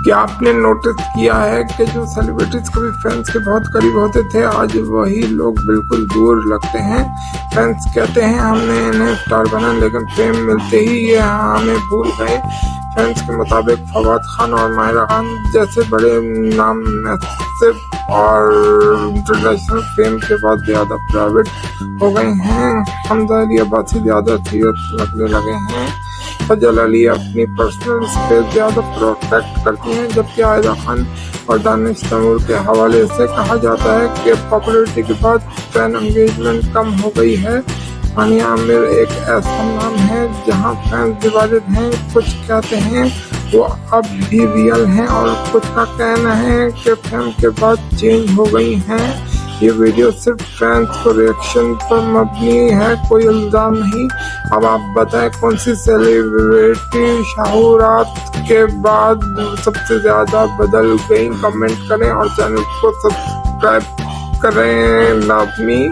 क्या आपने नोटिस किया है कि जो सेलिब्रिटीज कभी फैंस के बहुत करीब होते थे, आज वही लोग बिल्कुल दूर लगते हैं। फैंस कहते हैं हमने इन्हें स्टार बना, लेकिन फेम मिलते ही ये हमें भूल गए। फैंस के मुताबिक फवाद खान और माहिरा खान जैसे बड़े नाम मैसिव और इंटरनेशनल फेम के बाद ज्यादा प्राइवेट हो गए हैं। हमजा अली अब्बासी ज्यादा सीरियस लगने लगे हैं। फजल अली अपनी पर्सनल स्पेस ज्यादा प्रोटेक्ट करती हैं, जबकि आयदा खान और दानिश तैमूर के हवाले से कहा जाता है कि पॉपुलैरिटी के बाद फैन एंगेजमेंट कम हो गई है। हानिया आमिर एक ऐसा नाम है जहां फैंस डिवाइडेड हैं। कुछ कहते हैं वो अब भी रियल हैं और कुछ का कहना है कि फैन के बाद चेंज हो गई हैं। ये वीडियो सिर्फ फैंस को रिएक्शन पर मबनी है, कोई इल्जाम नहीं। अब आप बताएं कौन सी सेलिब्रिटी शाहरात के बाद सबसे ज्यादा बदल गई? कमेंट करें और चैनल को सब्सक्राइब करें लाजमी।